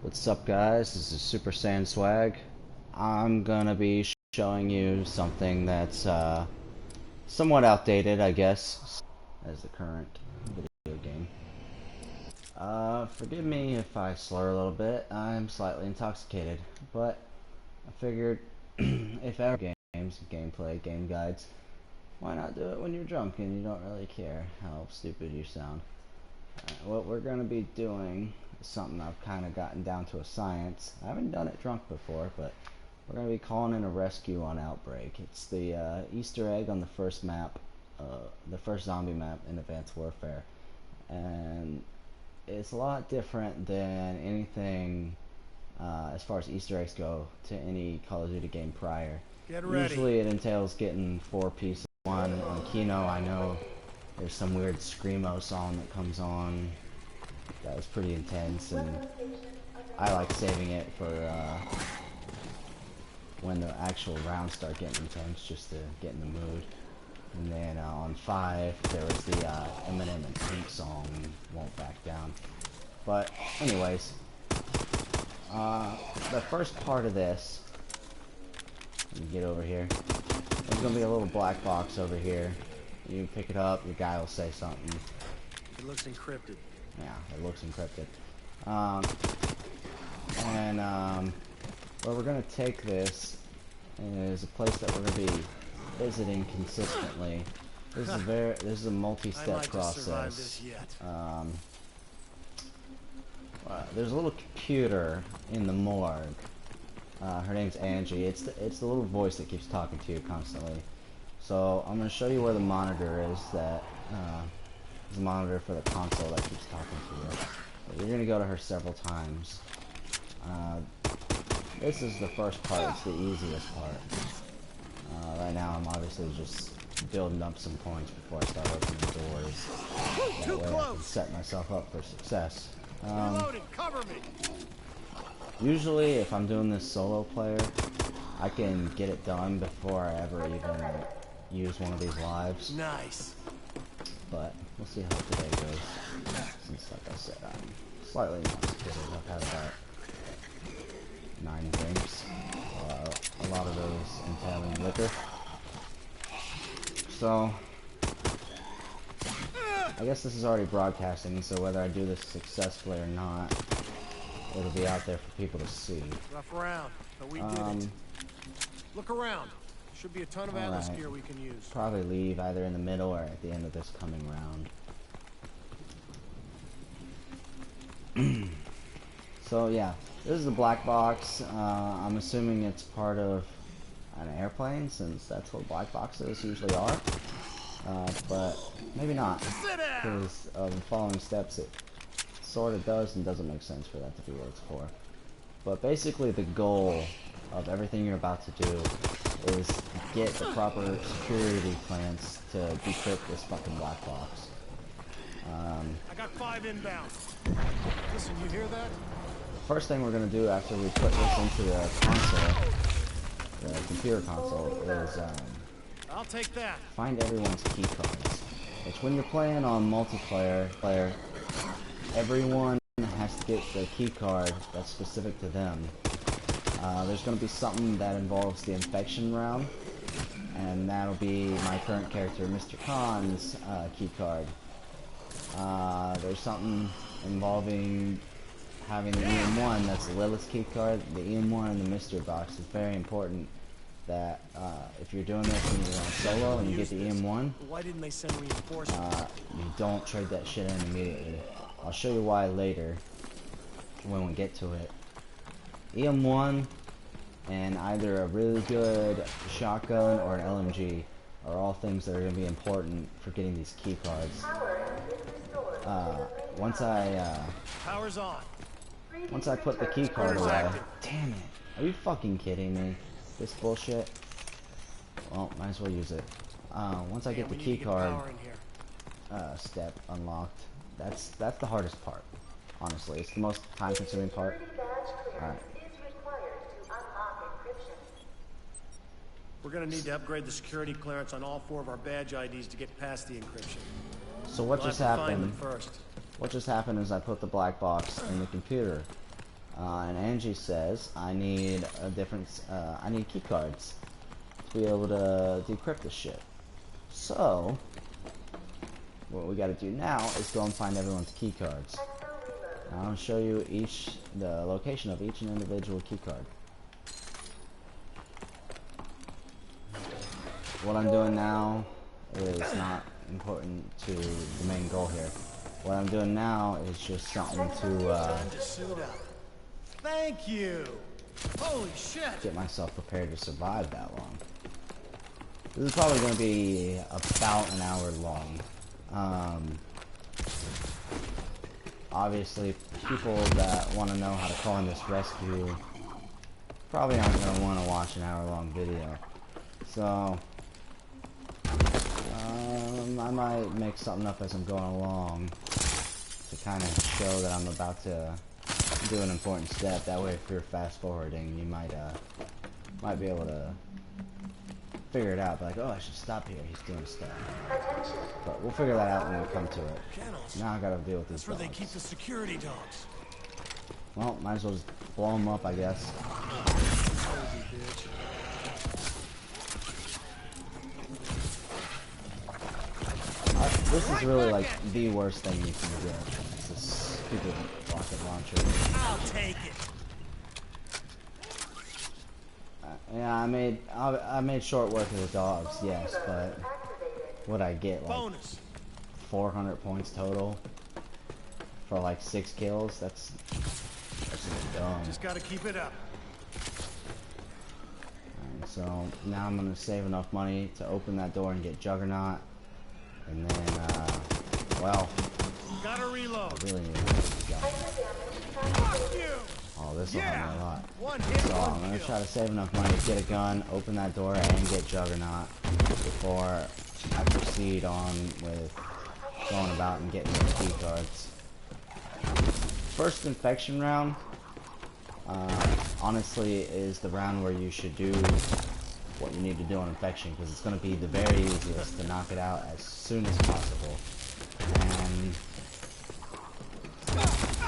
What's up, guys? This is Super Saiyan Swag. I'm gonna be showing you something that's somewhat outdated, I guess, as the current video game. Forgive me if I slur a little bit. I'm slightly intoxicated, but I figured if ever games, gameplay, game guides, why not do it when you're drunk and you don't really care how stupid you sound? What we're going to be doing is something I've kind of gotten down to a science. I haven't done it drunk before, but we're going to be calling in a rescue on Outbreak. It's the Easter egg on the first map, the first zombie map in Advanced Warfare. And it's a lot different than anything as far as Easter eggs go to any Call of Duty game prior. Get ready. Usually it entails getting 4 pieces. One on Kino, I know there's some weird screamo song that comes on that was pretty intense, and I like saving it for when the actual rounds start getting intense, just to get in the mood. And then on 5 there was the Eminem and Pink song, Won't Back Down. But anyways, the first part of this, let me get over here, there's gonna be a little black box over here. You pick it up, your guy will say something. It looks encrypted. Yeah, it looks encrypted. Where we're gonna take this is a place that we're gonna be visiting consistently. This is a multi-step process. There's a little computer in the morgue. Her name's Angie. It's the little voice that keeps talking to you constantly. So I'm going to show you where the monitor is. That is the monitor for the console that keeps talking to you. But you're going to go to her several times. This is the first part. It's the easiest part. Right now I'm obviously just building up some points before I start opening doors. That way I can set myself up for success. Cover me. Usually if I'm doing this solo player, I can get it done before I ever even use one of these lives. Nice. But we'll see how today goes. Since, like I said, I'm slightly intoxicated. I've had about 9 drinks. A lot of those entailing liquor. So I guess this is already broadcasting, so whether I do this successfully or not, it'll be out there for people to see. Rough round, but we did it. Look around. Should be a ton of Atlas gear we can use. Probably leave either in the middle or at the end of this coming round. So yeah, this is the black box. I'm assuming it's part of an airplane, since that's what black boxes usually are. But maybe not, because of the following steps it sort of does and doesn't make sense for that to be what it's for. But basically the goal of everything you're about to do is get the proper security clearance to decrypt this fucking black box. I got 5 inbound. Listen, you hear that? The first thing we're going to do after we put this into the console, the computer console, is I'll take that. find everyone's key cards. Which when you're playing on multiplayer, everyone has to get the key card that's specific to them. There's going to be something that involves the infection round, and that'll be my current character, Mr. Khan's key card. There's something involving having the EM1, that's Lilith's key card. The EM1 in the mystery box is very important. That if you're doing this when you're on solo and you get the EM1, why didn't they send reinforcements? you don't trade that shit in immediately. I'll show you why later when we get to it. EM1 and either a really good shotgun or an LMG are all things that are going to be important for getting these key cards. Once I put the key card away, damn it, are you fucking kidding me? This bullshit. Well, might as well use it. Once I get the key card step unlocked, that's the hardest part. Honestly, it's the most time-consuming part. Alright. We're gonna need to upgrade the security clearance on all 4 of our badge IDs to get past the encryption. So what just happened? What just happened is I put the black box in the computer. And Angie says I need a different. I need key cards to be able to decrypt this shit. So what we got to do now is go and find everyone's key cards. I'll show you the location of each individual key card. What I'm doing now is not important to the main goal here. What I'm doing now is just something to Thank you. Holy shit. Get myself prepared to survive that long. This is probably going to be about an hour long. Obviously, people that want to know how to call in this rescue probably aren't going to want to watch an hour-long video. So, I might make something up as I'm going along to kind of show that I'm about to do an important step. That way, if you're fast-forwarding, you might be able to figure it out. Be like, oh, I should stop here. He's doing stuff. But we'll figure that out when we come to it. Now I gotta deal with these dogs. That's where they keep the security dogs. Well, might as well just blow them up, I guess. This is really like the worst thing you can do. It's this stupid rocket launcher. I'll take it. Yeah, I made short work of the dogs, yes, but what I get, like Bonus. 400 points total for like 6 kills. That's just dumb. Just gotta keep it up. And so now I'm gonna save enough money to open that door and get Juggernaut, and then well, Gotta reload. I really need to get this gun. Oh, this will help me a lot. So I'm going to try to save enough money to get a gun, open that door, and get Juggernaut before I proceed on with going about and getting the key cards. First infection round, honestly, is the round where you should do what you need to do on infection, because it's going to be the very easiest to knock it out as soon as possible. And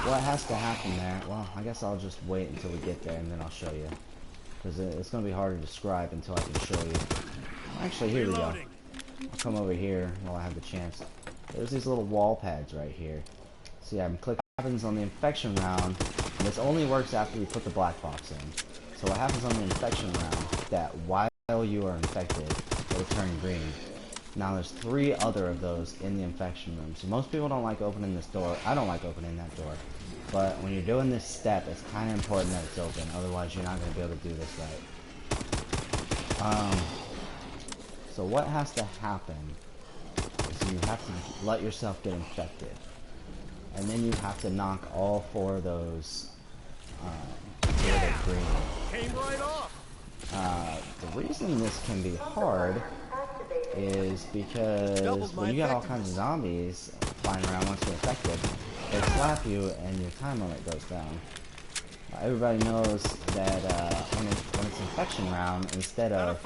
what has to happen there, well, I guess I'll just wait until we get there and then I'll show you, because it's going to be hard to describe until I can show you. Actually, here we go. I'll come over here while I have the chance. There's these little wall pads right here. See, I'm clicking. What happens on the infection round, and this only works after you put the black box in. So what happens on the infection round, that while you are infected, it'll turn green. Now there's 3 other of those in the infection room. So most people don't like opening this door. I don't like opening that door. But when you're doing this step, it's kind of important that it's open. Otherwise, you're not going to be able to do this right. So what has to happen is you have to let yourself get infected. And then you have to knock all 4 of those until they're green. Came right off. The reason this can be hard is because when you got all kinds of zombies flying around once you're infected, they slap you and your time limit goes down. Everybody knows that when it's infection round, instead of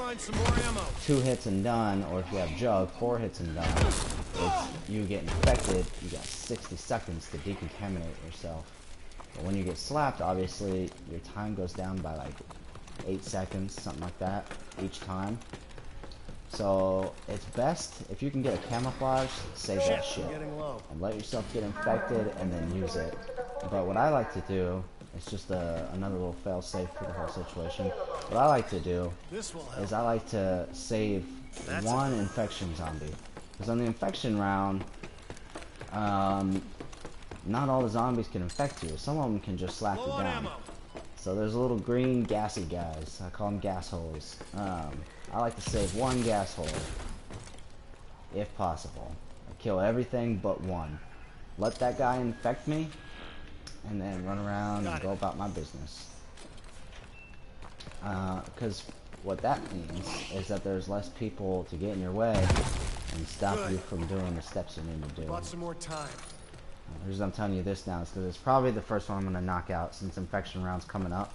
2 hits and done, or if you have Jug, 4 hits and done, it's you get infected, you got 60 seconds to decontaminate yourself. But when you get slapped, obviously, your time goes down by like 8 seconds, something like that, each time. So it's best if you can get a camouflage, save that shit and let yourself get infected and then use it. But what I like to do, it's just another little fail safe for the whole situation. What I like to do is I like to save 1 infection zombie, because on the infection round, not all the zombies can infect you. Some of them can just slap you down. So there's little green gassy guys. I call them gas holes. I like to save 1 gas hole, if possible. I kill everything but 1. Let that guy infect me, and then run around and go about my business. Because what that means is that there's less people to get in your way and stop you from doing the steps you need to do. Bought some more time. The reason I'm telling you this now is because it's probably the first one I'm going to knock out since infection round's coming up.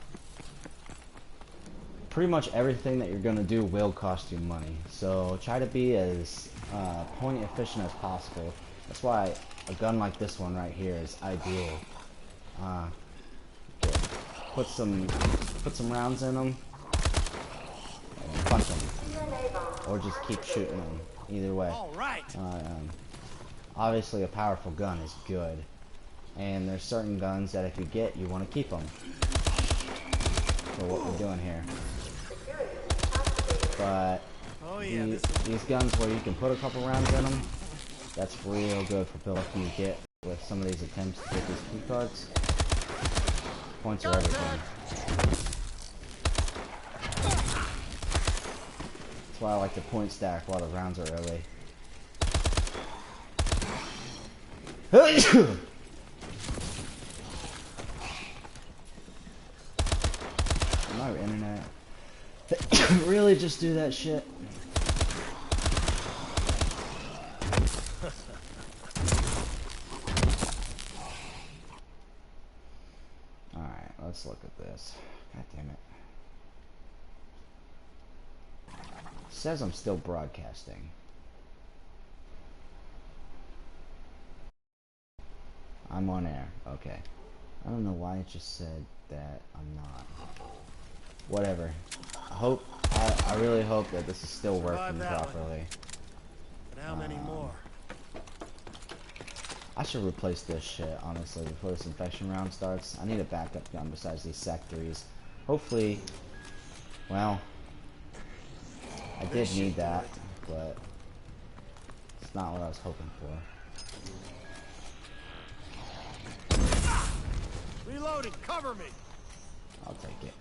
Pretty much everything that you're going to do will cost you money, so try to be as point efficient as possible. That's why a gun like this one right here is ideal. Okay. put some rounds in them and punch them, or just keep shooting them. Either way. All right. Obviously, a powerful gun is good, and there's certain guns that if you get, you want to keep them. For what we're doing here. But these guns where you can put a couple rounds in them, that's real good for build up you get with some of these attempts to get these key cards. Points are everything. That's why I like to point stack while the rounds are early. My internet. Really just do that shit? Alright, let's look at this. God damn it. It says I'm still broadcasting. I'm on air. Okay. I don't know why it just said that I'm not. Whatever. I really hope that this is still working properly. And how many more? I should replace this shit, honestly, before this infection round starts. I need a backup gun besides these Sec 3s. Hopefully, well, I did need that, but it's not what I was hoping for. Reloading, cover me. I'll take it.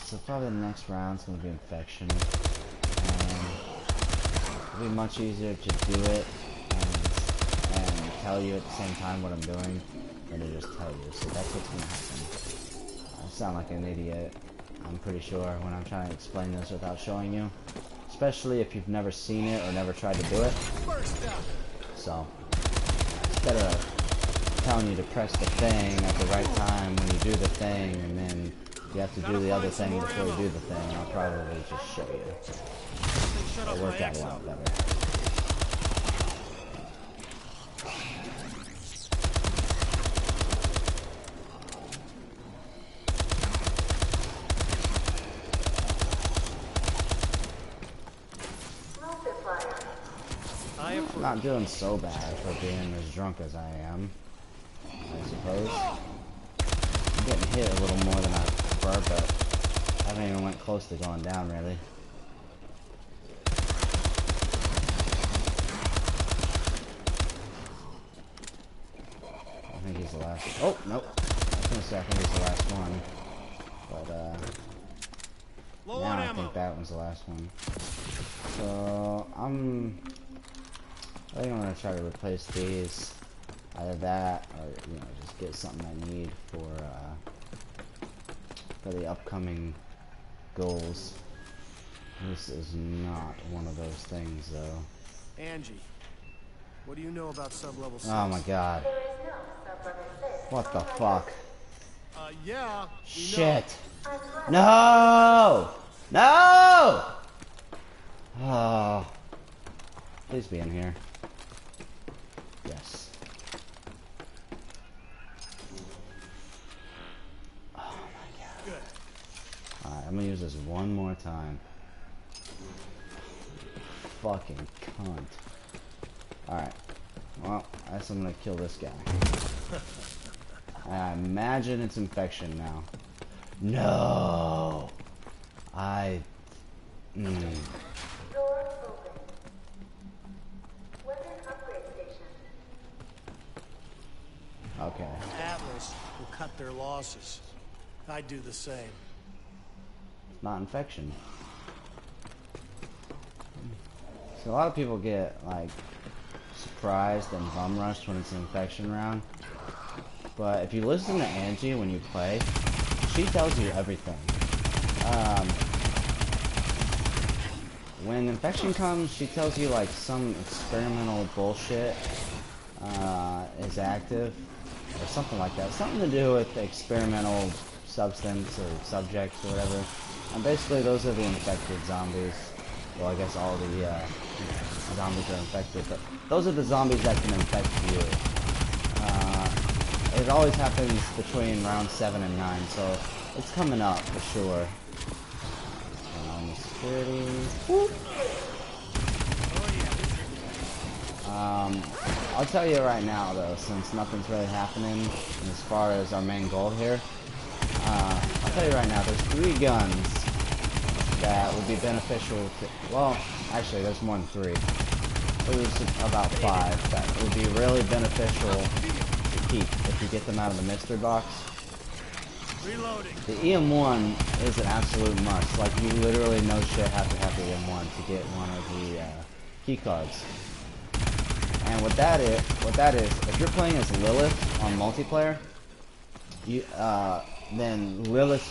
So probably the next round's gonna be infection, and it'll be much easier to do it and tell you at the same time what I'm doing than to just tell you. So that's what's gonna happen. I sound like an idiot, I'm pretty sure, when I'm trying to explain this without showing you, especially if you've never seen it or never tried to do it. So instead of telling you to press the thing at the right time when you do the thing, and then you have to do the other thing before you do the thing, I'll probably just show you. It'll work out a lot better. I'm not doing so bad for being as drunk as I am, I suppose. I'm getting hit a little more than I prefer, but I haven't even went close to going down, really. I think he's the last. Oh, nope. I was gonna say I think he's the last one. But, now I think that one's the last one. So, I think I'm gonna try to replace these. Either that, or, you know, just get something I need for the upcoming goals. This is not one of those things, though. Angie, what do you know about sub-level 6? Oh my god. What the fuck? Yeah. Shit. No! No! Oh. Please be in here. Yes. Oh my god. Good. Alright, I'm gonna use this one more time. Fucking cunt. Alright. Well, I guess I'm gonna kill this guy. I imagine it's infection now. No! Doors open. Weapon upgrade station. Okay. Atlas will cut their losses. I'd do the same. Not infection. So a lot of people get, like, surprised and bum rushed when it's an infection round. But if you listen to Angie when you play, she tells you everything. When infection comes, she tells you like some experimental bullshit is active, or something like that. Something to do with the experimental substance or subjects or whatever. And basically those are the infected zombies. well, I guess all the zombies are infected, but those are the zombies that can infect you. It always happens between round 7 and 9, so it's coming up for sure. Security. Whoop. I'll tell you right now, though, since nothing's really happening as far as our main goal here, I'll tell you right now, there's 3 guns that would be beneficial to, well, actually, there's more than 3. There's about 5 that would be really beneficial to keep if you get them out of the mystery box. Reloading. The EM1 is an absolute must. Like, you literally no shit have to have the EM1 to get one of the key cards. And what that is, if you're playing as Lilith on multiplayer, you then Lilith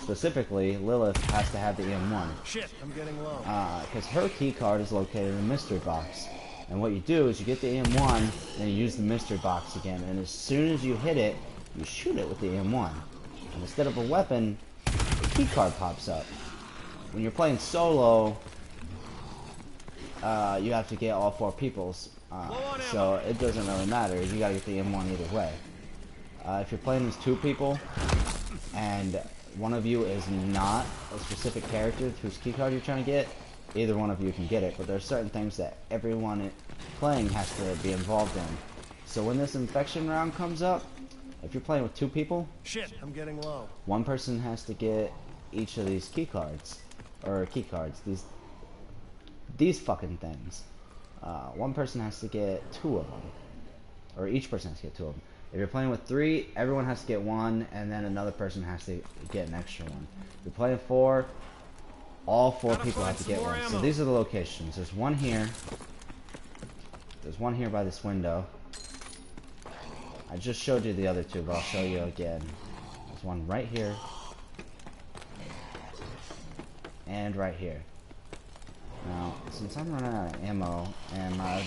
specifically, Lilith has to have the EM1. Shit, I'm getting low. Because her key card is located in the mystery box. And what you do is you get the EM1, and you use the mystery box again. And as soon as you hit it, you shoot it with the EM1. And instead of a weapon, the key card pops up. When you're playing solo, you have to get all 4 people's. So it doesn't really matter. You gotta get the M1 either way. If you're playing as 2 people, and one of you is not a specific character whose keycard you're trying to get, either one of you can get it. But there's certain things that everyone playing has to be involved in. So when this infection round comes up, if you're playing with 2 people, shit, I'm getting low. One person has to get each of these keycards, or keycards. These fucking things. One person has to get 2 of them, or each person has to get 2 of them. If you're playing with 3, everyone has to get 1, and then another person has to get an extra one. If you're playing 4, all 4 people have to get 1. So these are the locations. There's one here. There's one here by this window. I just showed you the other 2, but I'll show you again. There's one right here. And right here. Now, since I'm running out of ammo, and my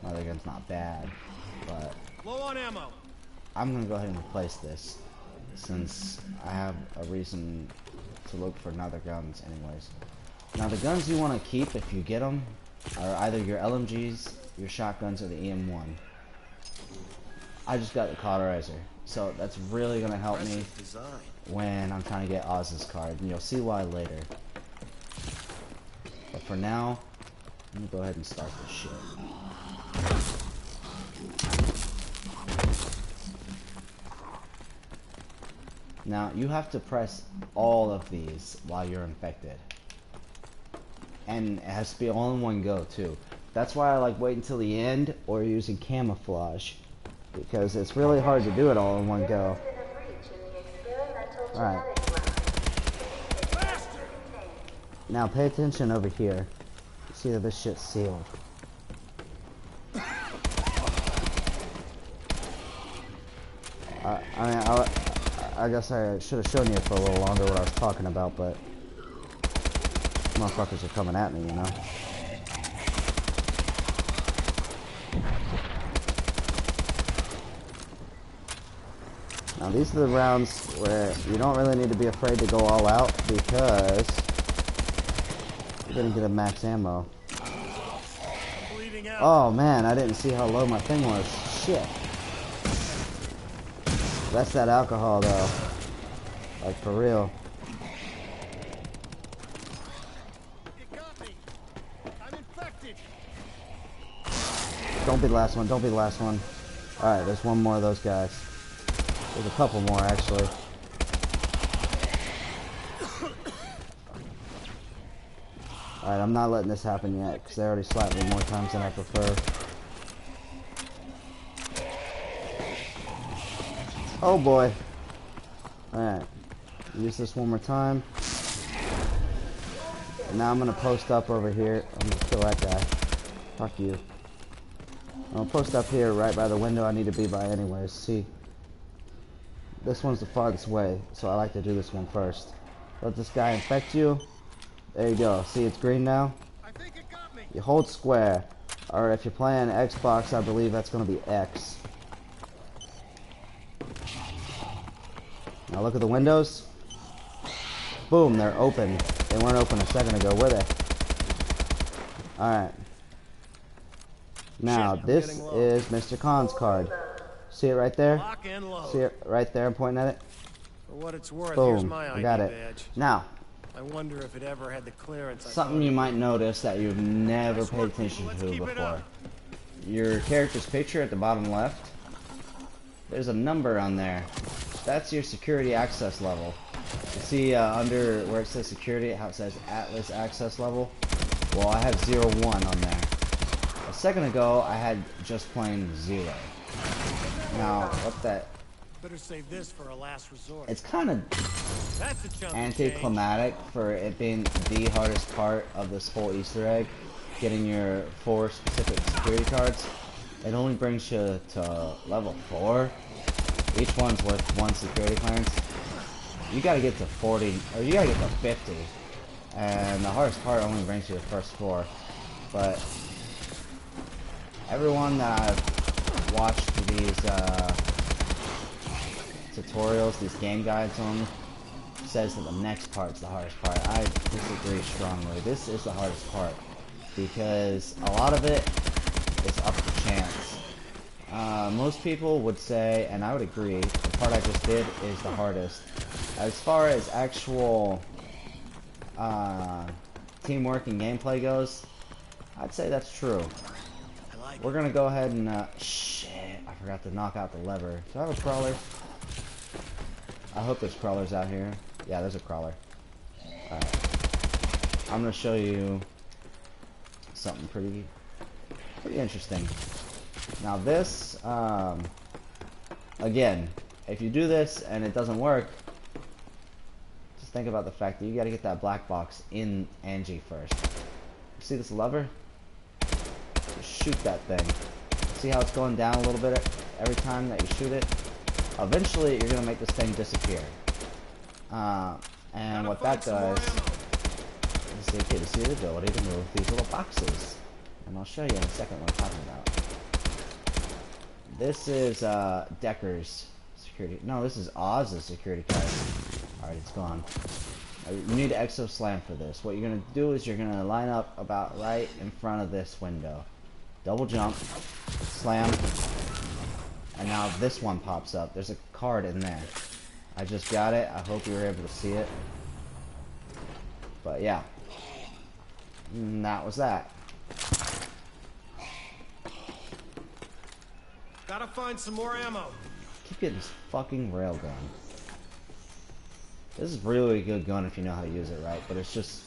other gun's not bad, but low on ammo. I'm gonna go ahead and replace this, since I have a reason to look for other guns anyways. Now, the guns you want to keep, if you get them, are either your LMGs, your shotguns, or the EM1. I just got the cauterizer, so that's really gonna help me when I'm trying to get Oz's card, and you'll see why later. But for now, let me go ahead and start this shit. Now, you have to press all of these while you're infected. And it has to be all in one go, too. That's why I like waiting until the end, or using camouflage. Because it's really hard to do it all in one go. Alright. Now pay attention over here. See that this shit's sealed. I guess I should have shown you for a little longer what I was talking about, but motherfuckers are coming at me, you know? Now these are the rounds where you don't really need to be afraid to go all out, because you're gonna get a max ammo. Oh man, I didn't see how low my thing was. Shit. That's that alcohol though. Like for real. It got me. I'm infected. Don't be the last one, don't be the last one. Alright, there's one more of those guys. There's a couple more actually. Alright, I'm not letting this happen yet, because they already slapped me more times than I prefer. Oh boy. Alright. Use this one more time. And now I'm going to post up over here. I'm going to kill that guy. Fuck you. I'm going to post up here right by the window I need to be by anyways. See? This one's the farthest way, so I like to do this one first. Let this guy infect you. There you go. See, it's green now. I think it got me. You hold square, or if you're playing Xbox, I believe that's going to be X. Now look at the windows. Boom, they're open. They weren't open a second ago, were they? Alright. Now, this is Mr. Khan's card. See it right there? Lock and load. See it right there? I'm pointing at it. For what it's worth, Boom. here's my ID I got it. badge. Now, I wonder if it ever had the clearance. something you might notice that you've never paid attention to before. Your character's picture at the bottom left, there's a number on there. That's your security access level. You see under where it says security, how it says Atlas access level? Well, I have 01 on there. A second ago, I had just plain 0. Now, what that... Better save this for a last resort. It's kind of That's a chunk anticlimactic for it being the hardest part of this whole Easter egg, getting your 4 specific security cards. It only brings you to level 4. Each one's worth 1 security clearance. You gotta get to 40, or you gotta get to 50. And the hardest part only brings you the first 4. But everyone that I've watched these tutorials, these game guides on, says that the next part's the hardest part. I disagree strongly. This is the hardest part because a lot of it is up to chance. Most people would say, and I would agree, the part I just did is the hardest. As far as actual teamwork and gameplay goes, I'd say that's true. We're gonna go ahead and shit, I forgot to knock out the lever. Do I have a crawler? I hope there's crawlers out here. Yeah, there's a crawler. Alright. I'm gonna show you something pretty interesting. Now this, again, if you do this and it doesn't work, just think about the fact that you gotta get that black box in Angie first. See this lever? Just shoot that thing. See how it's going down a little bit every time that you shoot it? Eventually, you're gonna make this thing disappear. And what that does is it gives you the ability to move these little boxes. And I'll show you in a second what I'm talking about. This is Decker's security. No, this is Oz's security card. Alright, it's gone. You need Exo Slam for this. What you're gonna do is you're gonna line up about right in front of this window. Double jump, slam, and now this one pops up. There's a card in there. I just got it. I hope you were able to see it. But yeah. And that was that. Gotta find some more ammo. Keep getting this fucking railgun. This is really a good gun if you know how to use it right, but it's just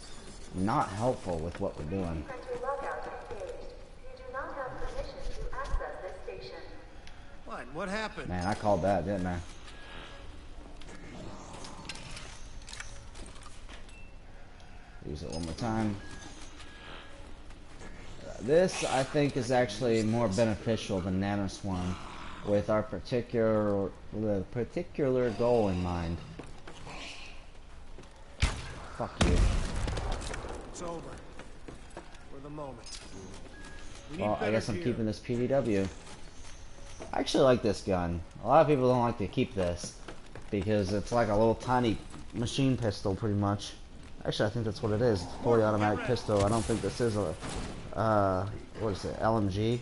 not helpful with what we're doing. Entry lockout engaged. You do not have permission to access this station. What happened? Man, I called that, didn't I? Use it one more time. This, I think, is actually more beneficial than Nanoswarm with our particular goal in mind. Fuck you. It's over. For the moment. Well, I guess I'm keeping this PDW. I actually like this gun. A lot of people don't like to keep this because it's like a little tiny machine pistol, pretty much. Actually, I think that's what it is. It's a fully automatic pistol. I don't think this is a, what is it, LMG?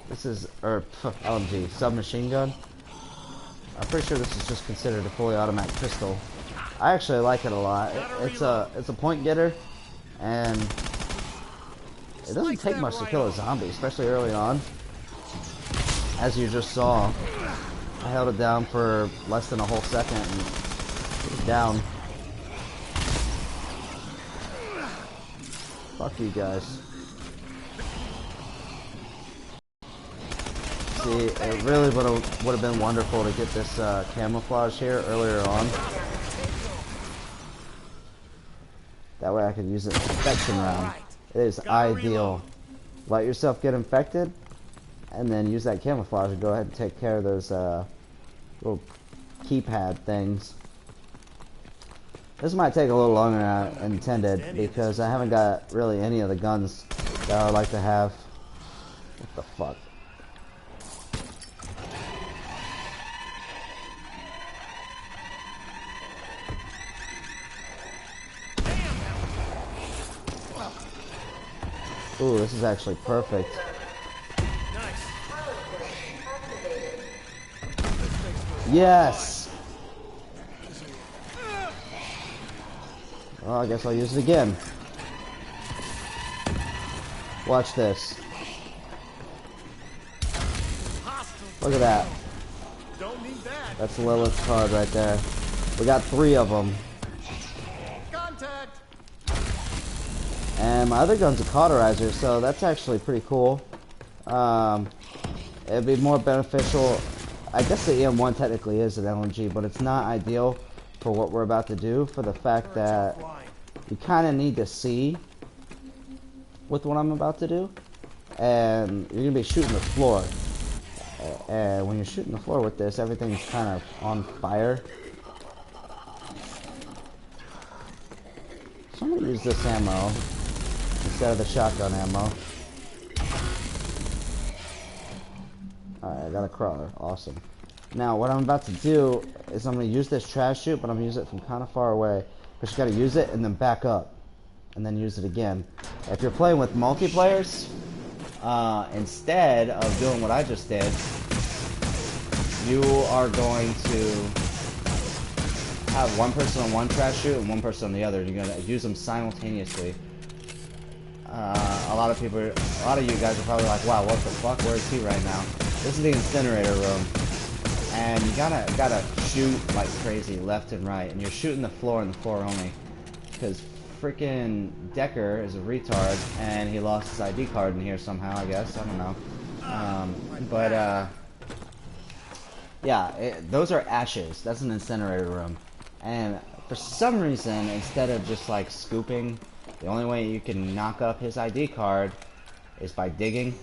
This is, or LMG, submachine gun. I'm pretty sure this is just considered a fully automatic pistol. I actually like it a lot. It's a point getter, and it doesn't take much to kill a zombie, especially early on. As you just saw, I held it down for less than a whole second and it was down. Fuck you guys. See, it really would have been wonderful to get this camouflage here earlier on. That way I could use it as an infection round. It is ideal. Let yourself get infected, and then use that camouflage and go ahead and take care of those little keypad things. This might take a little longer than I intended because I haven't got really any of the guns that I would like to have. What the fuck? Ooh, this is actually perfect. Nice. Yes! Well, I guess I'll use it again. Watch this. Look at that. Don't need that. That's Lilith's card right there. We got 3 of them. Contact. And my other gun's a cauterizer, so that's actually pretty cool. It'd be more beneficial. I guess the EM1 technically is an LMG, but it's not ideal for what we're about to do, for the fact that you kind of need to see with what I'm about to do. And you're going to be shooting the floor. And when you're shooting the floor with this, everything's kind of on fire. So I'm going to use this ammo instead of the shotgun ammo. Alright, I got a crawler. Awesome. Now, what I'm about to do is I'm going to use this trash chute, but I'm going to use it from kind of far away. Because you got to use it and then back up. And then use it again. If you're playing with multiplayers, instead of doing what I just did, you are going to have one person on one trash chute and one person on the other. You're going to use them simultaneously. A lot of you guys are probably like, wow, what the fuck, where is he right now? This is the incinerator room. And you gotta shoot like crazy left and right. And you're shooting the floor and the floor only. Because freaking Decker is a retard and he lost his ID card in here somehow, I guess. I don't know. Yeah, those are ashes. That's an incinerator room. And for some reason, instead of just like scooping, the only way you can knock up his ID card is by digging.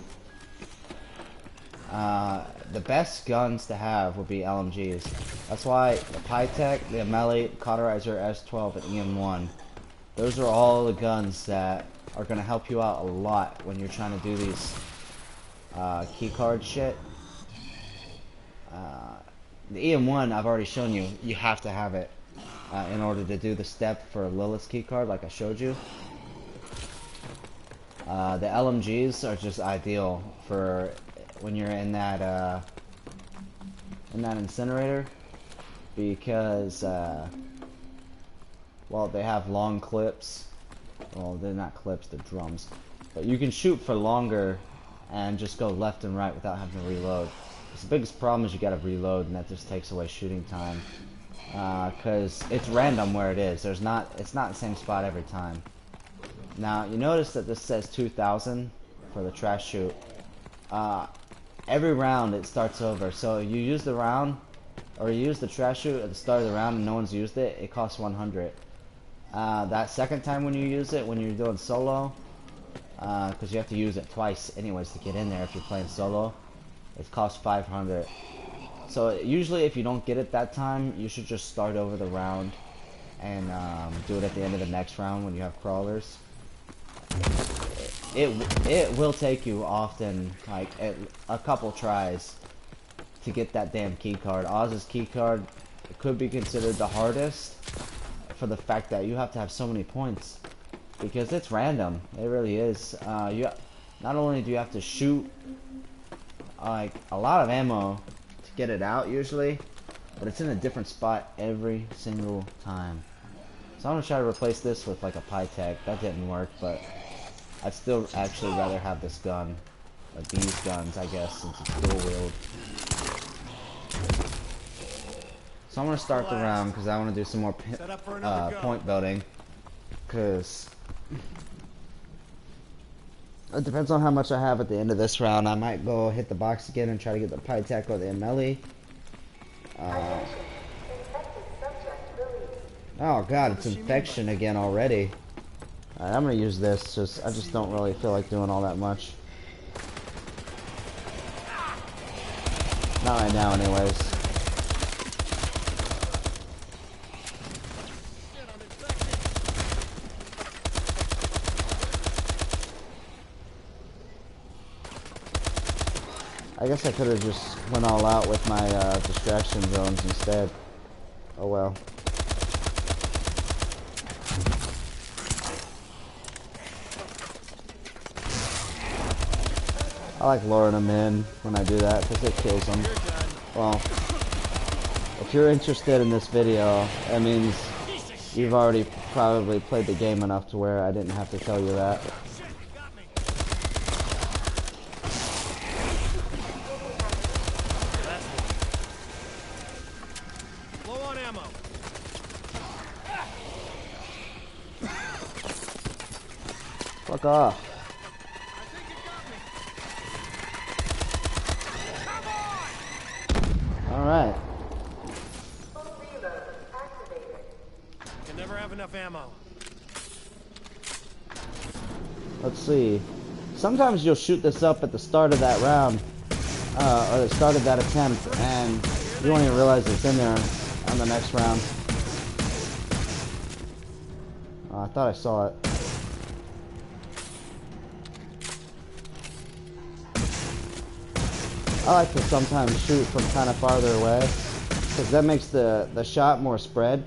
The best guns to have would be LMGs. That's why the Pytech, the Melee, Cauterizer, S12, and EM1, those are all the guns that are going to help you out a lot when you're trying to do these keycard shit. The EM1, I've already shown you, you have to have it in order to do the step for Lilith's keycard like I showed you. The LMGs are just ideal for when you're in that incinerator, because well, they have long clips. Well, they're not clips, they're drums, but you can shoot for longer and just go left and right without having to reload. The biggest problem is you gotta reload, and that just takes away shooting time, because it's random where it is. It's not the same spot every time. Now, you notice that this says 2000 for the trash chute. Every round it starts over. So you use the round, or you use the trash chute at the start of the round and no one's used it, it costs 100. That second time when you use it, when you're doing solo, because you have to use it twice anyways to get in there if you're playing solo, it costs 500. So usually if you don't get it that time, you should just start over the round and do it at the end of the next round when you have crawlers. It will take you often, like a couple tries, to get that damn key card. Oz's key card could be considered the hardest for the fact that you have to have so many points, because it's random. It really is. Not only do you have to shoot like a lot of ammo to get it out usually, but it's in a different spot every single time. So I'm gonna try to replace this with like a Pytech. That didn't work, but I'd still actually rather have this gun, or these guns, I guess, since it's dual wield. So I'm gonna start the round because I want to do some more point building, because it depends on how much I have at the end of this round. I might go hit the box again and try to get the Pytech or the Melee. Oh god, it's infection again already. Alright, I'm gonna use this. I just don't really feel like doing all that much. Not right now, anyways. I guess I could have just went all out with my distraction zones instead. Oh well. I like luring them in when I do that because it kills them. Well, if you're interested in this video, that means you've already probably played the game enough to where I didn't have to tell you that. Low on ammo. Fuck off. Alright. Can never have enough ammo. Let's see. Sometimes you'll shoot this up at the start of that round, or the start of that attempt, and you won't even realize it's in there on the next round. I thought I saw it. I like to sometimes shoot from kind of farther away, because that makes the shot more spread,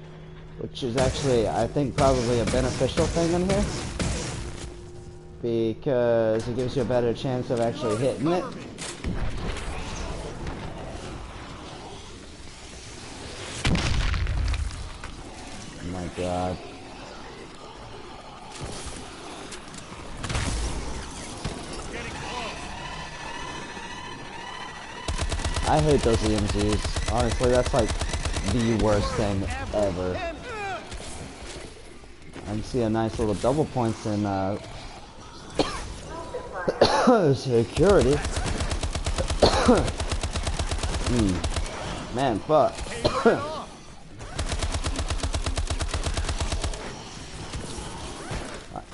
which is actually, I think, probably a beneficial thing in here, because it gives you a better chance of actually hitting it. Oh my god. I hate those EMZs. Honestly, that's like the worst thing ever. I can see a nice little double points in security. Man, fuck.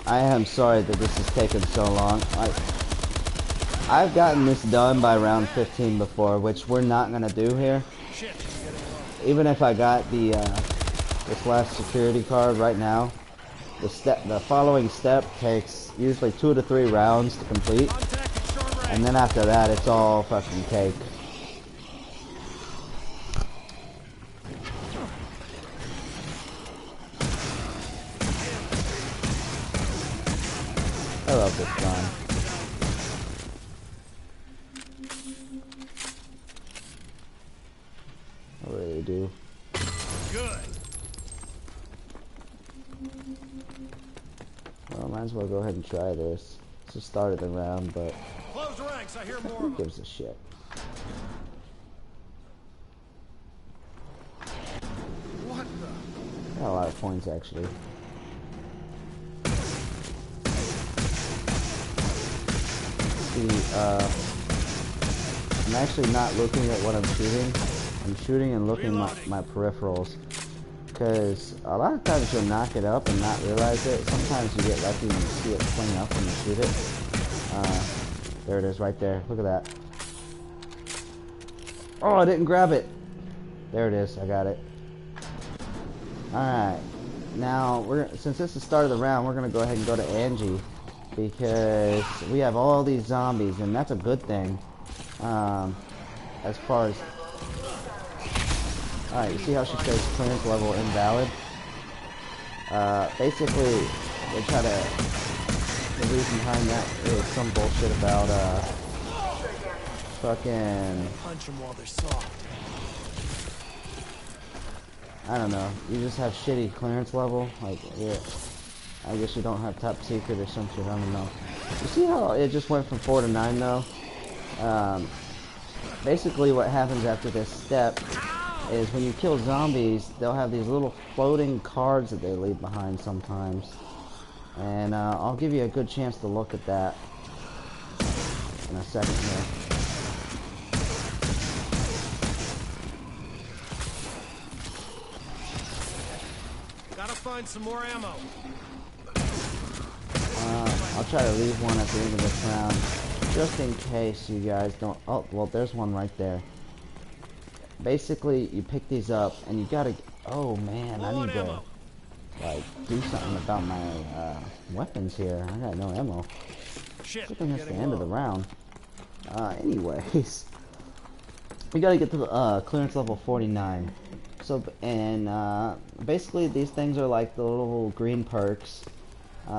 I am sorry that this has taken so long. I've gotten this done by round 15 before, which we're not gonna do here. Even if I got the this last security card right now, the following step takes usually 2 to 3 rounds to complete, and then after that, it's all fucking cake. I love this gun. I really do. Good. Well, might as well go ahead and try this. It's the start of the round, but Close ranks. I hear more who of them. gives a shit? What the? Got a lot of points actually. See, I'm actually not looking at what I'm shooting. I'm shooting and looking at my peripherals. Because a lot of times you'll knock it up and not realize it. Sometimes you get lucky and you see it swing up when you shoot it. There it is right there. Look at that. Oh, I didn't grab it. There it is. I got it. Alright. Now, since this is the start of the round, we're going to go ahead and go to Angie. Because we have all these zombies, and that's a good thing. As far as... Alright, you see how she says clearance level invalid? Basically, they try to... The reason behind that is some bullshit about, fucking... Punch them while they're soft. I don't know. You just have shitty clearance level. Like, yeah. I guess you don't have top secret or some shit. I don't know. You see how it just went from 4 to 9 though? Basically what happens after this step is when you kill zombies, they'll have these little floating cards that they leave behind sometimes. And I'll give you a good chance to look at that in a second here. Gotta find some more ammo. I'll try to leave one at the end of this round, just in case you guys don't... Oh, well, there's one right there. Basically, you pick these up, and you gotta... Oh, man, I need to, like, do something about my, weapons here. I got no ammo. Shit, I think that's the end of the round. Anyways. We gotta get to the, clearance level 49. So, and, basically, these things are like the little green perks.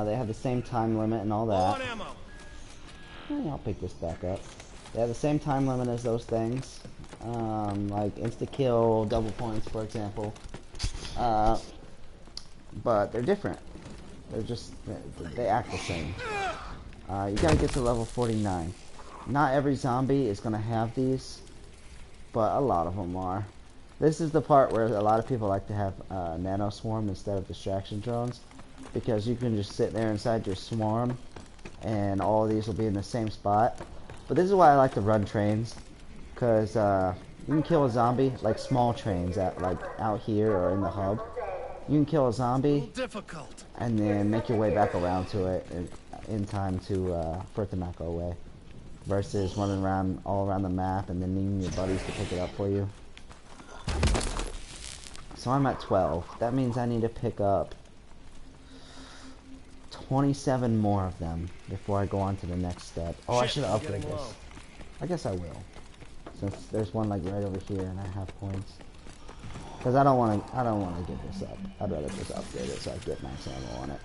They have the same time limit and all that. I'll pick this back up. They have the same time limit as those things. Like insta-kill, double points, for example. But they're different. They're just, they act the same. You gotta get to level 49. Not every zombie is gonna have these, but a lot of them are. This is the part where a lot of people like to have nano swarm instead of distraction drones, because you can just sit there inside your swarm and all of these will be in the same spot. But this is why I like to run trains, because you can kill a zombie, like small trains at like out here or in the hub. You can kill a zombie and then make your way back around to it in time to for it to not go away, versus running around all around the map and then needing your buddies to pick it up for you. So I'm at 12. That means I need to pick up 27 more of them before I go on to the next step. Oh, I should upgrade this. I guess I will, since there's one like right over here and I have points. Because I don't want to give this up. I'd rather just upgrade it so I get max ammo on it.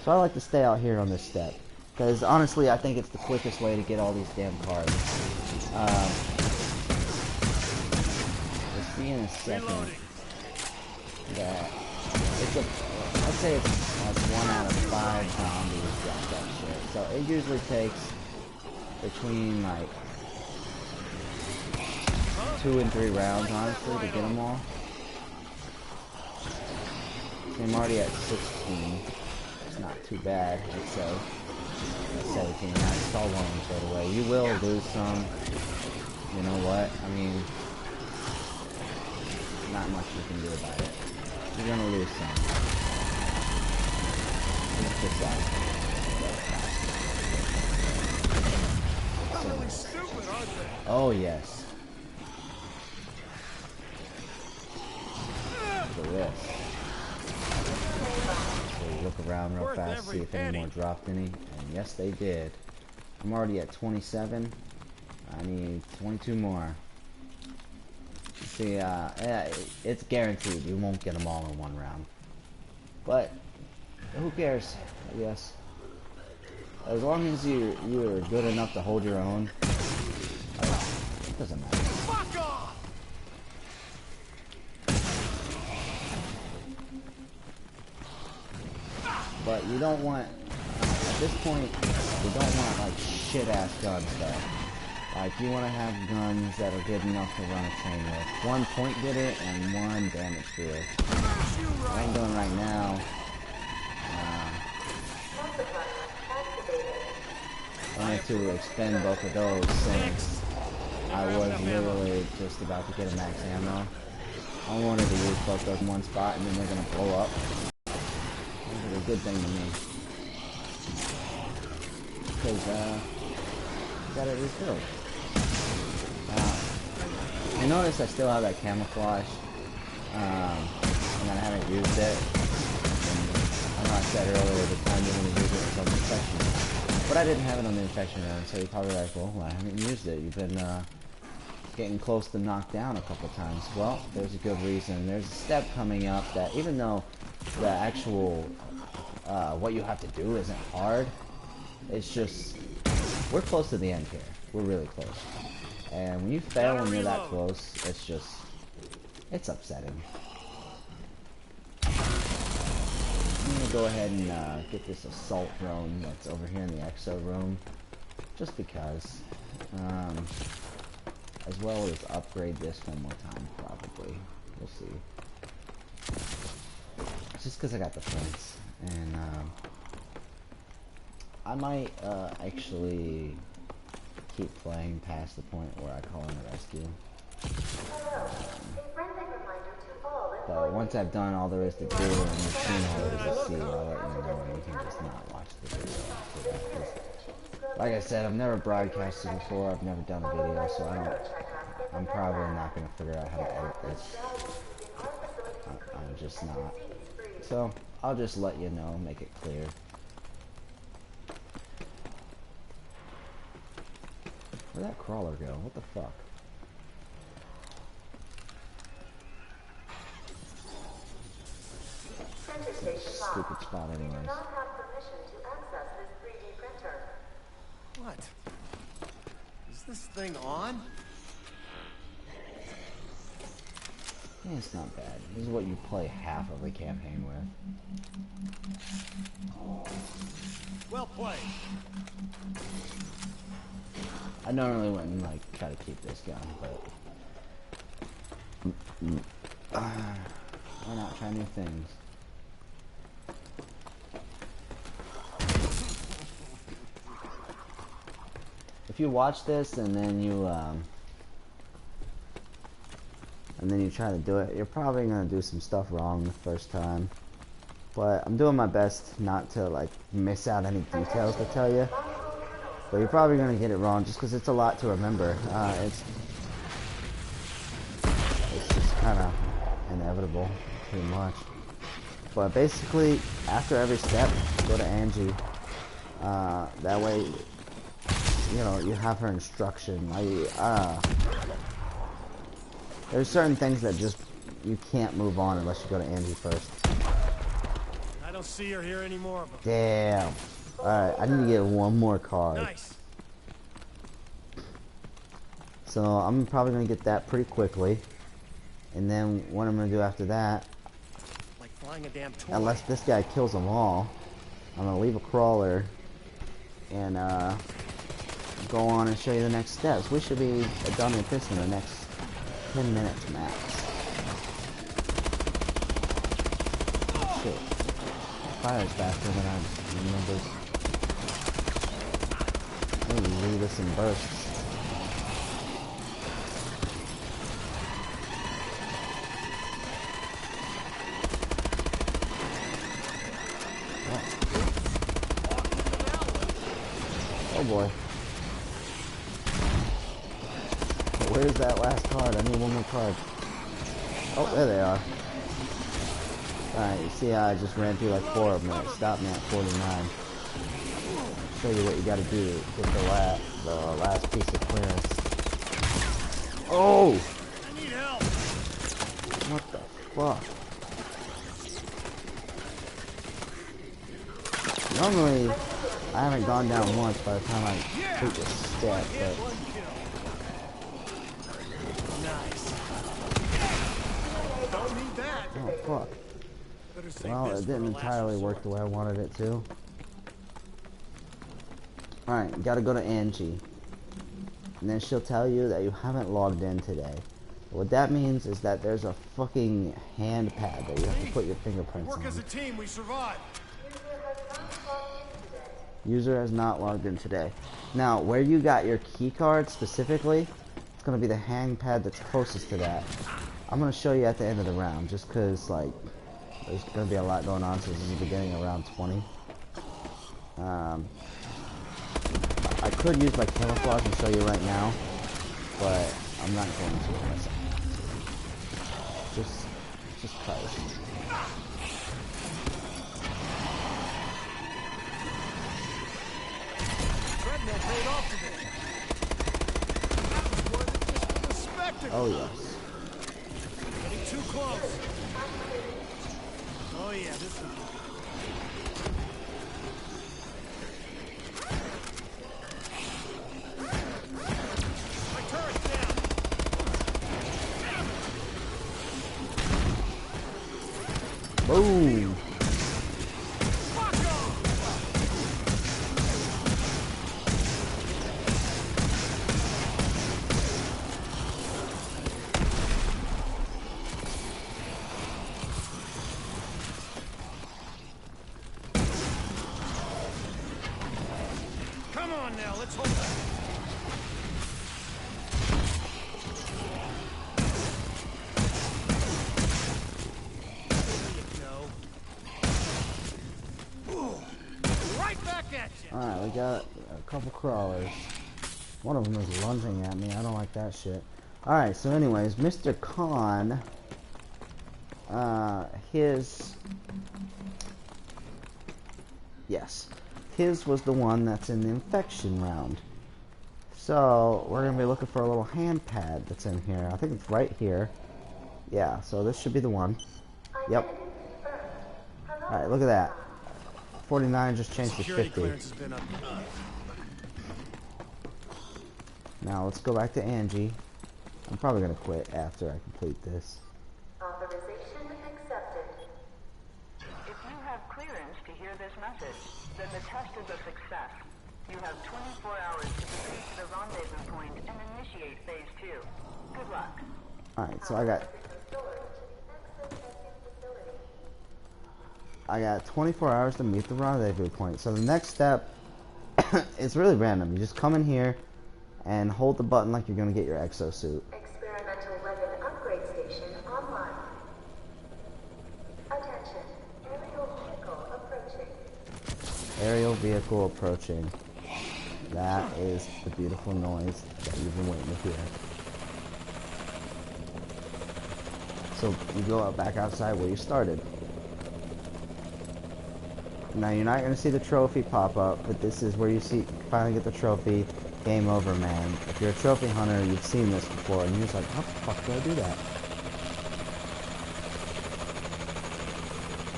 So I like to stay out here on this step, because honestly I think it's the quickest way to get all these damn cards. We'll see in a second that it's I'd say it's like 1 out of 5 zombies drop that shit. So it usually takes between like 2 and 3 rounds, honestly, to get them all. So I'm already at 16. It's not too bad, I'd say. At 17, I just saw one of them straight away. You will lose some. You know what? I mean, not much you can do about it. You're gonna lose some. Let's just Really stupid, aren't they? oh yes. Look at this. So look around real fast, see if any more dropped any. And yes, they did. I'm already at 27. I need 22 more. See, yeah, it's guaranteed. You won't get them all in one round. But who cares? I guess. As long as you're good enough to hold your own, it doesn't matter. Fuck off! But you don't want, at this point, you don't want like shit ass guns though. Like you want to have guns that are good enough to run a train with. 1 point getter and 1 damage dealer. What I'm doing right now, I wanted to expend both of those since I was literally just about to get a max ammo. I wanted to use both those in one spot and then they're going to blow up. It's a good thing to me. Because, you gotta refill. You notice I still have that camouflage, and I haven't used it. And I know I said earlier the time you want to use it is on the infection round. But I didn't have it on the infection round, so you're probably like, well, I haven't used it. You've been, getting close to knocked down a couple times. Well, there's a good reason. There's a step coming up that even though the actual, what you have to do isn't hard, it's just, we're close to the end here. We're really close. And when you fail when you're that close, it's just, it's upsetting. I'm gonna go ahead and get this assault drone that's over here in the exo room, just because. As well as upgrade this one more time, probably. We'll see. Just because I got the points, and I might actually keep playing past the point where I call in a rescue. But once I've done all there is to do and you've seen all there is to see, I'll let you know, and you can just not watch the video. Like I said, I've never broadcasted before, I've never done a video, so I'm probably not going to figure out how to edit this. I'm just not. So, I'll just let you know, make it clear. Where'd that crawler go? What the fuck? stupid spot You do anyways. not have permission to access this 3D printer. What? Is this thing on? Yeah, it's not bad. This is what you play half of the campaign with. Well played. I normally wouldn't like try to keep this gun, but why not try new things? If you watch this and then you try to do it, you're probably gonna do some stuff wrong the first time. But I'm doing my best not to like miss out any details to tell you. But you're probably gonna get it wrong just because it's a lot to remember. It's just kind of inevitable, pretty much. But basically, after every step, go to Angie. That way, you know, you have her instruction. There's certain things that just you can't move on unless you go to Angie first. I don't see her here anymore. But... Damn. Alright, I need to get one more card. Nice. So I'm probably going to get that pretty quickly. And then what I'm going to do after that, Like flying a damn toy. unless this guy kills them all, I'm going to leave a crawler and go on and show you the next steps. We should be done with this in the next 10 minutes max. Oh shit. Fire's faster than I remembered. Let me leave this in bursts. Oh boy. Where's that last card? I need one more card. Oh, there they are. Alright, you see how I just ran through like 4 of them and it stopped me at 49. Show you what you gotta do to get the last piece of clearance. Oh! I need help. What the fuck? Normally, I haven't gone down once by the time I take a step, but... Nice. Don't need that. Oh, fuck. Better save Well, this it for didn't the last entirely work resort. the way I wanted it to. Alright, you gotta go to Angie. And then she'll tell you that you haven't logged in today. What that means is that there's a fucking hand pad that you have to put your fingerprints Work as a on. team, we survived. User has not logged in today. User has not logged in today. Now, where you got your key card specifically, it's gonna be the hand pad that's closest to that. I'm gonna show you at the end of the round, just cause like there's gonna be a lot going on since this is the beginning of round 20. I could use my camouflage and show you right now, but I'm not going to unless just cause. Treadmill paid off today. That was worth it just for the spectacle. Oh yes. Getting too close. Oh yeah, this is my turret's down. Boom. Fuck off. Come on now, let's hold that. There you go. Ooh, right back at you. Alright, we got a couple crawlers. One of them is lunging at me. I don't like that shit. Alright, so anyways, Mr. Khan, his was the one that's in the infection round. So, we're going to be looking for a little hand pad that's in here. I think it's right here. Yeah, so this should be the one. Yep. Identity confirmed. Alright, look at that. 49 just changed to Security 50. clearance has been up. Now let's go back to Angie. I'm probably gonna quit after I complete this. Authorization accepted. If you have clearance to hear this message, then the test is a success. You have 24 hours to proceed to the rendezvous point and initiate phase 2. Good luck. Alright, so I got 24 hours to meet the rendezvous point. So the next step is really random. You just come in here and hold the button like you're gonna get your exosuit. Experimental weapon upgrade station online. Attention, aerial vehicle approaching. Aerial vehicle approaching. That is the beautiful noise that you've been waiting to hear. So you go out back outside where you started. Now you're not going to see the trophy pop up, but this is where you finally get the trophy. Game over, man. If you're a trophy hunter, you've seen this before, and you're just like, how the fuck do I do that?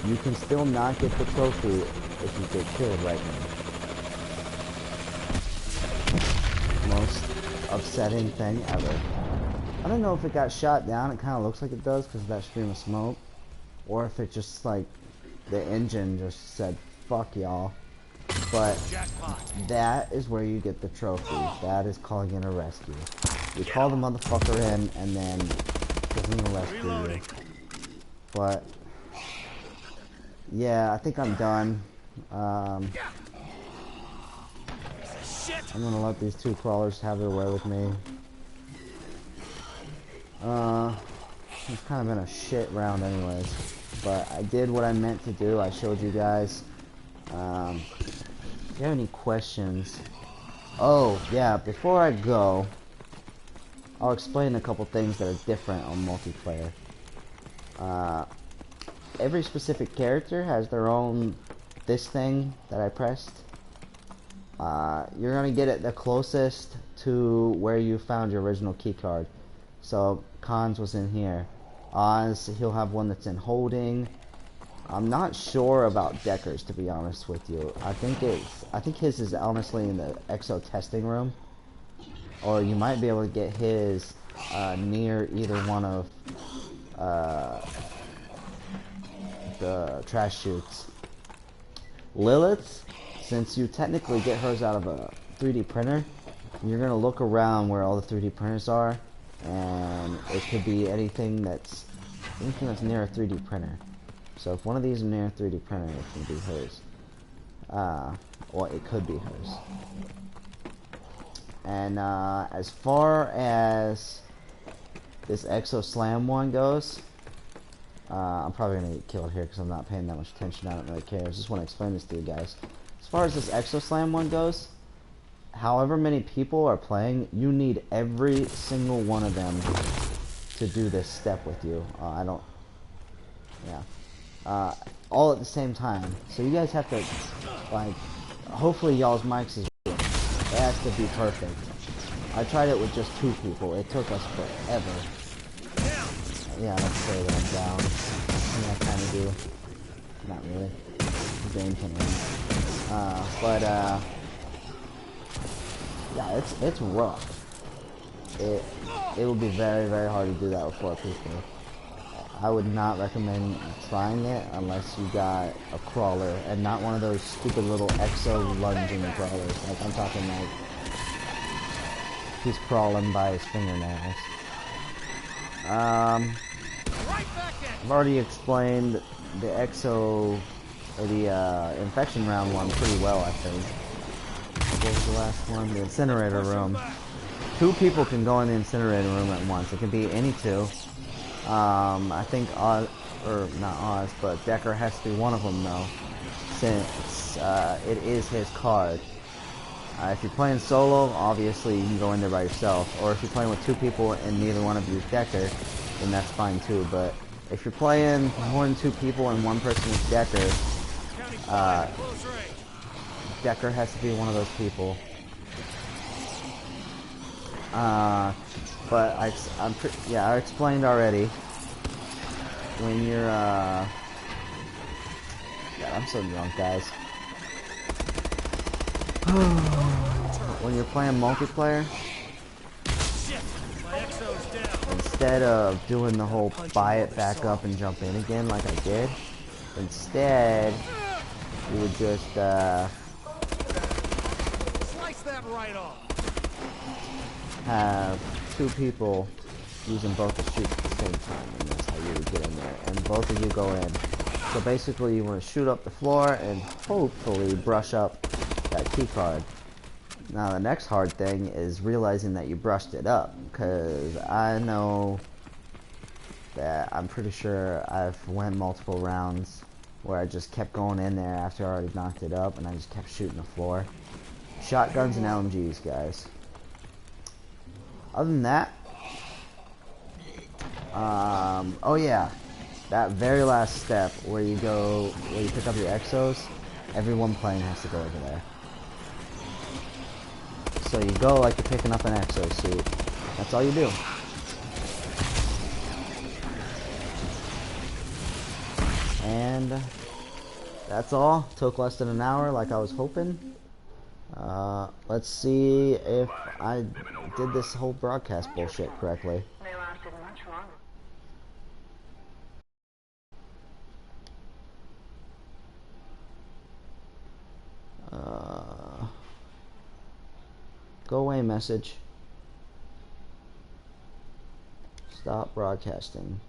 You can still not get the trophy if you get killed right now. Most upsetting thing ever. I don't know if it got shot down. It kind of looks like it does because of that stream of smoke, or if it just like the engine just said fuck y'all. But that is where you get the trophy. That is calling in a rescue. You call the motherfucker in and then doesn't rescue you. But yeah, I think I'm done. I'm gonna let these two crawlers have their way with me. It's kind of been a shit round anyways, but I did what I meant to do. I showed you guys. If you have any questions, oh yeah, before I go, I'll explain a couple things that are different on multiplayer. Every specific character has their own this thing that I pressed. You're gonna get it the closest to where you found your original key card. So Khan's was in here. Oz, he'll have one that's in holding. I'm not sure about Decker's, to be honest with you. I think his is honestly in the exo testing room, or you might be able to get his near either one of the trash chutes. Lilith, since you technically get hers out of a 3D printer, you're gonna look around where all the 3D printers are, and it could be anything that's near a 3D printer. So if one of these is near a 3D printer, it can be hers. Or it could be hers. And as far as this Exo Slam one goes, I'm probably going to get killed here because I'm not paying that much attention. I don't really care. I just want to explain this to you guys. As far as this Exo Slam one goes, however many people are playing, you need every single one of them to do this step with you. All at the same time. So you guys have to, like, hopefully y'all's mics is, it has to be perfect. I tried it with just 2 people. It took us forever. Yeah, let's say that I'm down. I mean, I kind of do. Not really. The game can win. Yeah, it's rough. It will be very, very hard to do that with 4 people. I would not recommend trying it unless you got a crawler and not one of those stupid little exo lunging crawlers. Like, I'm talking like he's crawling by his fingernails. I've already explained the exo or the infection round one pretty well, I think. What was the last one? The incinerator room. 2 people can go in the incinerator room at once. It can be any 2. I think Oz, or not Oz, but Decker has to be one of them though, since it is his card. If you're playing solo, obviously you can go in there by yourself, or if you're playing with 2 people and neither one of you is Decker, then that's fine too. But if you're playing more than 2 people and one person is Decker, Decker has to be one of those people. But I explained already. When you're God, I'm so drunk, guys. When you're playing multiplayer, instead of doing the whole buy it back up and jump in again like I did, instead you would just Slice that right off. have two people using both the shoots at the same time, and that's how you would get in there, and both of you go in. So basically you want to shoot up the floor and hopefully brush up that key card. Now the next hard thing is realizing that you brushed it up, because I know that I'm pretty sure I've went multiple rounds where I just kept going in there after I already knocked it up and I just kept shooting the floor. Shotguns and LMGs, guys. Other than that, oh yeah, that very last step where you pick up your exos, everyone playing has to go over there. So you go like you're picking up an exo suit. That's all you do. And that's all. Took less than an hour like I was hoping. Let's see if I did this whole broadcast bullshit correctly. They lasted much longer. Go away message. Stop broadcasting.